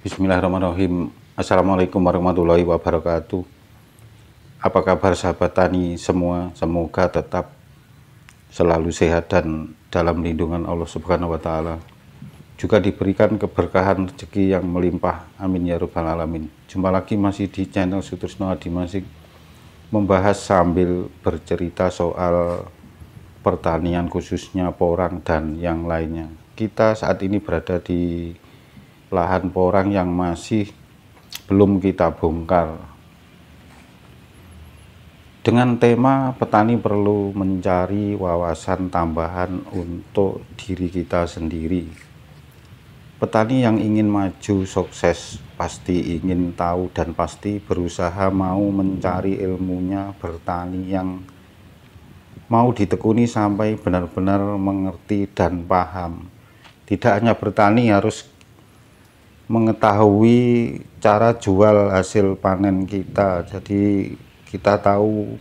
Bismillahirrahmanirrahim. Assalamualaikum warahmatullahi wabarakatuh. Apa kabar sahabat tani semua? Semoga tetap selalu sehat dan dalam lindungan Allah Subhanahu wa Ta'ala. Juga diberikan keberkahan rezeki yang melimpah. Amin ya Rabbal Alamin. Jumpa lagi masih di channel Sutrisno Adimasik, membahas sambil bercerita soal pertanian, khususnya porang dan yang lainnya. Kita saat ini berada di lahan porang yang masih belum kita bongkar, dengan tema petani perlu mencari wawasan tambahan untuk diri kita sendiri. Petani yang ingin maju sukses pasti ingin tahu dan pasti berusaha mau mencari ilmunya bertani yang mau ditekuni sampai benar-benar mengerti dan paham. Tidak hanya bertani, harus mengetahui cara jual hasil panen kita. Jadi kita tahu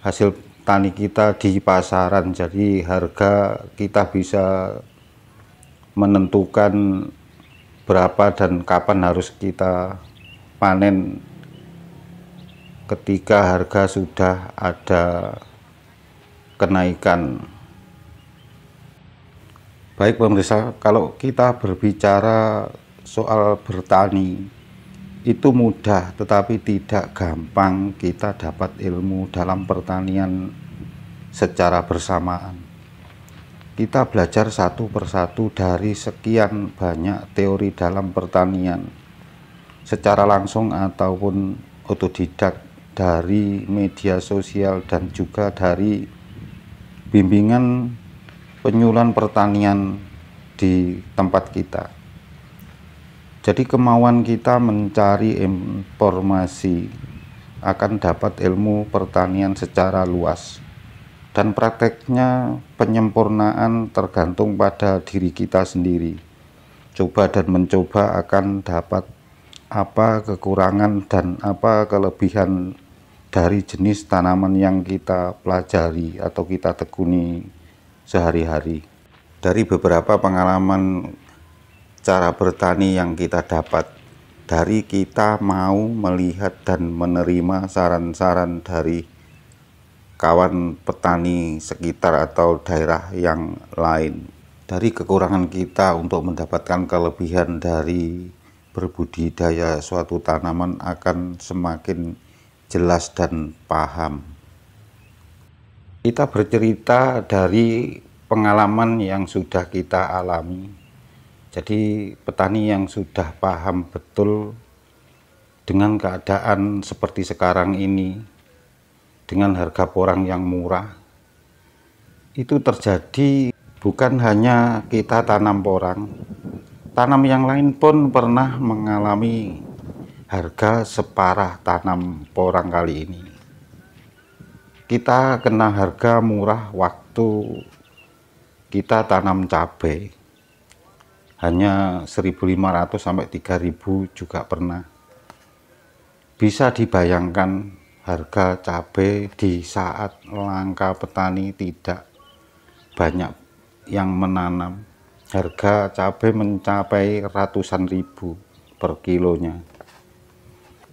hasil tani kita di pasaran, jadi harga kita bisa menentukan berapa dan kapan harus kita panen ketika harga sudah ada kenaikan. Baik pemirsa, kalau kita berbicara soal bertani itu mudah, tetapi tidak gampang kita dapat ilmu dalam pertanian secara bersamaan. Kita belajar satu persatu dari sekian banyak teori dalam pertanian, secara langsung ataupun otodidak, dari media sosial dan juga dari bimbingan penyuluhan pertanian di tempat kita. Jadi kemauan kita mencari informasi akan dapat ilmu pertanian secara luas, dan prakteknya penyempurnaan tergantung pada diri kita sendiri. Coba dan mencoba akan dapat apa kekurangan dan apa kelebihan dari jenis tanaman yang kita pelajari atau kita tekuni sehari-hari. Dari beberapa pengalaman cara bertani yang kita dapat, dari kita mau melihat dan menerima saran-saran dari kawan petani sekitar atau daerah yang lain, dari kekurangan kita untuk mendapatkan kelebihan dari berbudidaya suatu tanaman akan semakin jelas dan paham. Kita bercerita dari pengalaman yang sudah kita alami. Jadi petani yang sudah paham betul dengan keadaan seperti sekarang ini, dengan harga porang yang murah, itu terjadi bukan hanya kita tanam porang, tanam yang lain pun pernah mengalami harga separah tanam porang kali ini. Kita kena harga murah waktu kita tanam cabai, hanya 1.500 sampai 3.000 juga pernah. Bisa dibayangkan harga cabai di saat langka, petani tidak banyak yang menanam, harga cabai mencapai ratusan ribu per kilonya.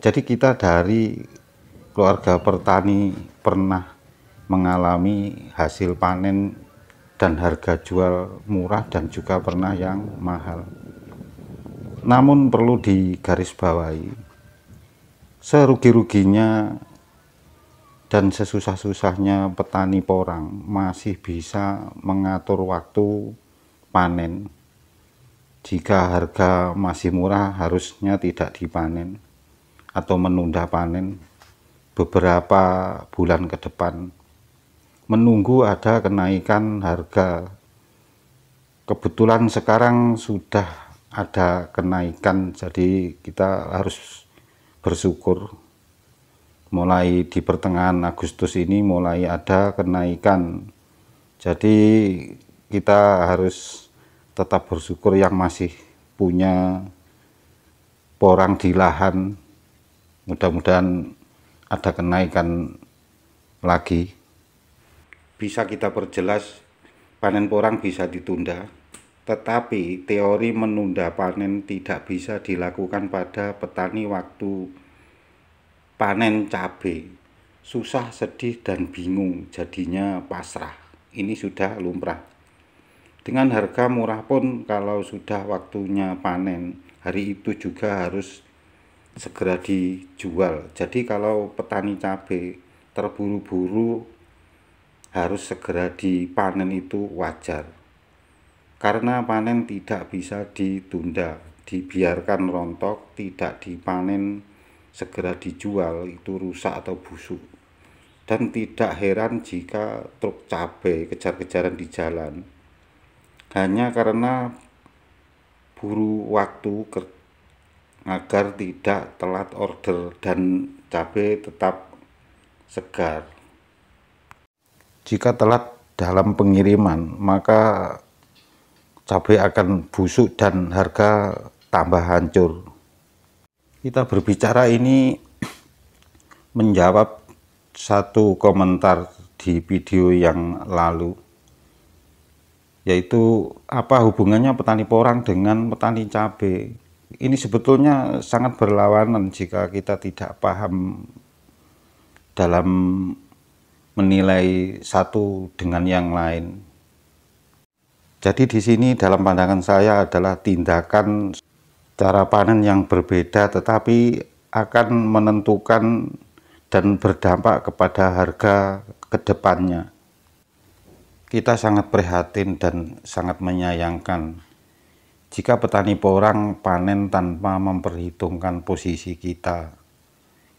Jadi kita dari keluarga petani pernah mengalami hasil panen dan harga jual murah dan juga pernah yang mahal. Namun perlu digarisbawahi, serugi-ruginya dan sesusah-susahnya petani porang masih bisa mengatur waktu panen. Jika harga masih murah, harusnya tidak dipanen atau menunda panen beberapa bulan ke depan, menunggu ada kenaikan harga. Kebetulan sekarang sudah ada kenaikan, jadi kita harus bersyukur. Mulai di pertengahan Agustus ini mulai ada kenaikan, jadi kita harus tetap bersyukur yang masih punya porang di lahan. Mudah-mudahan ada kenaikan lagi. Bisa kita perjelas, panen porang bisa ditunda Tetapi teori menunda panen tidak bisa dilakukan pada petani waktu panen cabai. Susah, sedih, dan bingung, jadinya pasrah. Ini sudah lumrah. Dengan harga murah pun kalau sudah waktunya panen, hari itu juga harus segera dijual. Jadi kalau petani cabai terburu-buru harus segera dipanen itu wajar. Karena panen tidak bisa ditunda, dibiarkan rontok, tidak dipanen, segera dijual, itu rusak atau busuk. Dan tidak heran jika truk cabai kejar-kejaran di jalan. Hanya karena buru waktu agar tidak telat order dan cabai tetap segar. Jika telat dalam pengiriman, maka cabai akan busuk dan harga tambah hancur. Kita berbicara ini menjawab satu komentar di video yang lalu, yaitu apa hubungannya petani porang dengan petani cabai. Ini sebetulnya sangat berlawanan jika kita tidak paham dalam menilai satu dengan yang lain. Jadi di sini dalam pandangan saya adalah tindakan cara panen yang berbeda, tetapi akan menentukan dan berdampak kepada harga kedepannya. Kita sangat prihatin dan sangat menyayangkan jika petani porang panen tanpa memperhitungkan posisi kita,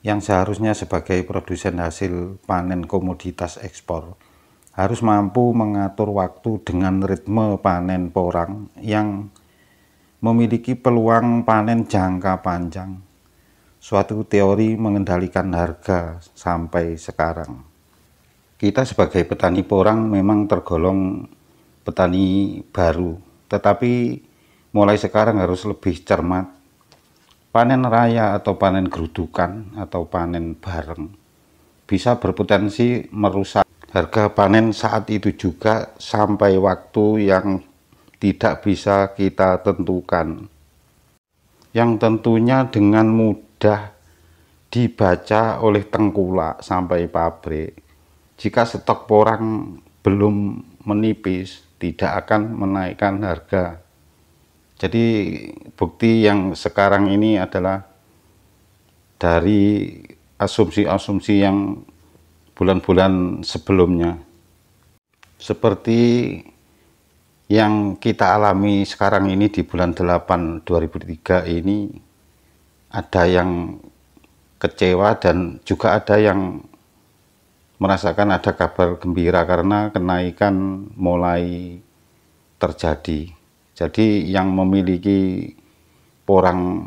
yang seharusnya sebagai produsen hasil panen komoditas ekspor harus mampu mengatur waktu dengan ritme panen porang yang memiliki peluang panen jangka panjang. Suatu teori mengendalikan harga sampai sekarang. Kita sebagai petani porang memang tergolong petani baru, tetapi mulai sekarang harus lebih cermat. Panen raya atau panen gerudukan atau panen bareng bisa berpotensi merusak harga panen saat itu juga sampai waktu yang tidak bisa kita tentukan, yang tentunya dengan mudah dibaca oleh tengkulak sampai pabrik. Jika stok porang belum menipis, tidak akan menaikkan harga. Jadi bukti yang sekarang ini adalah dari asumsi-asumsi yang bulan-bulan sebelumnya, seperti yang kita alami sekarang ini di bulan 8 2003 ini. Ada yang kecewa dan juga ada yang merasakan ada kabar gembira karena kenaikan mulai terjadi. Jadi yang memiliki porang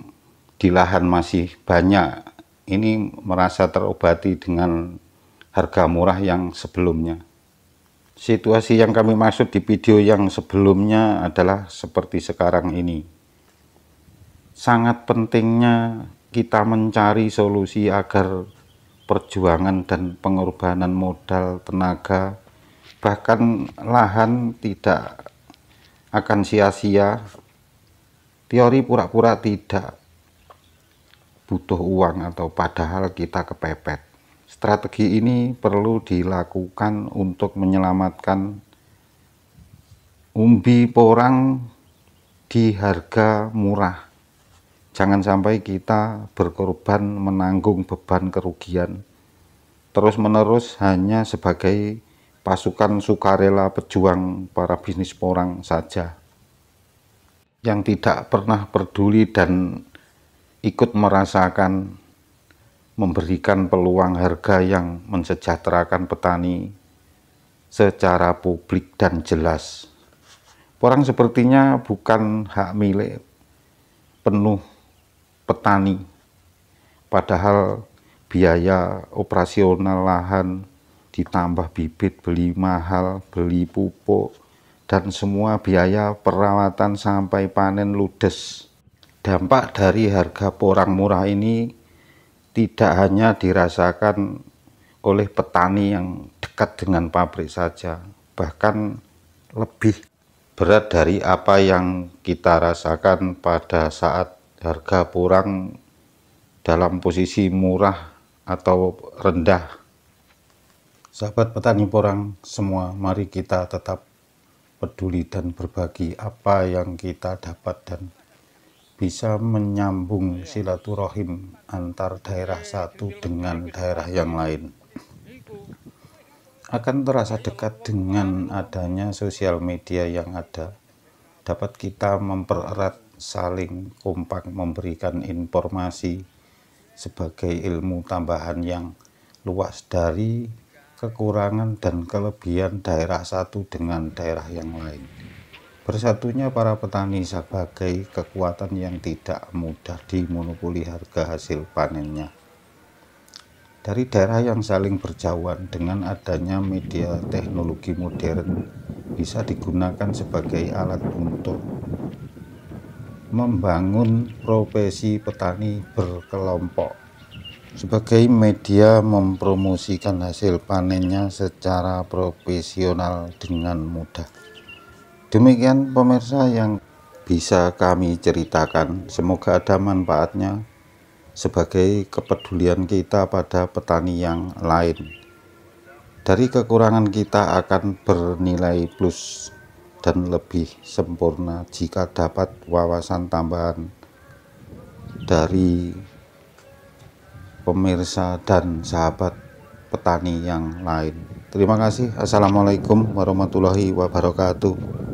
di lahan masih banyak ini merasa terobati dengan harga murah yang sebelumnya. Situasi yang kami maksud di video yang sebelumnya adalah seperti sekarang ini. Sangat pentingnya kita mencari solusi agar perjuangan dan pengorbanan modal, tenaga, bahkan lahan tidak akan sia-sia. Teori pura-pura tidak butuh uang atau padahal kita kepepet. Strategi ini perlu dilakukan untuk menyelamatkan umbi porang di harga murah. Jangan sampai kita berkorban menanggung beban kerugian terus-menerus hanya sebagai pasukan sukarela pejuang para bisnis porang saja, yang tidak pernah peduli dan ikut merasakan memberikan peluang harga yang mensejahterakan petani secara publik dan jelas. Porang sepertinya bukan hak milik penuh petani, padahal biaya operasional lahan ditambah bibit beli mahal, beli pupuk, dan semua biaya perawatan sampai panen ludes. Dampak dari harga porang murah ini tidak hanya dirasakan oleh petani yang dekat dengan pabrik saja, bahkan lebih berat dari apa yang kita rasakan pada saat harga porang dalam posisi murah atau rendah. Sahabat petani porang semua, mari kita tetap peduli dan berbagi apa yang kita dapat dan bisa menyambung silaturahim antar daerah satu dengan daerah yang lain. Akan terasa dekat dengan adanya sosial media yang ada. Dapat kita mempererat, saling kompak memberikan informasi sebagai ilmu tambahan yang luas dari kekurangan dan kelebihan daerah satu dengan daerah yang lain. Bersatunya para petani sebagai kekuatan yang tidak mudah dimonopoli harga hasil panennya. Dari daerah yang saling berjauhan dengan adanya media teknologi modern bisa digunakan sebagai alat untuk membangun profesi petani berkelompok. Sebagai media mempromosikan hasil panennya secara profesional dengan mudah. Demikian pemirsa yang bisa kami ceritakan, semoga ada manfaatnya sebagai kepedulian kita pada petani yang lain. Dari kekurangan kita akan bernilai plus dan lebih sempurna jika dapat wawasan tambahan dari pemirsa dan sahabat petani yang lain. Terima kasih. Assalamualaikum warahmatullahi wabarakatuh.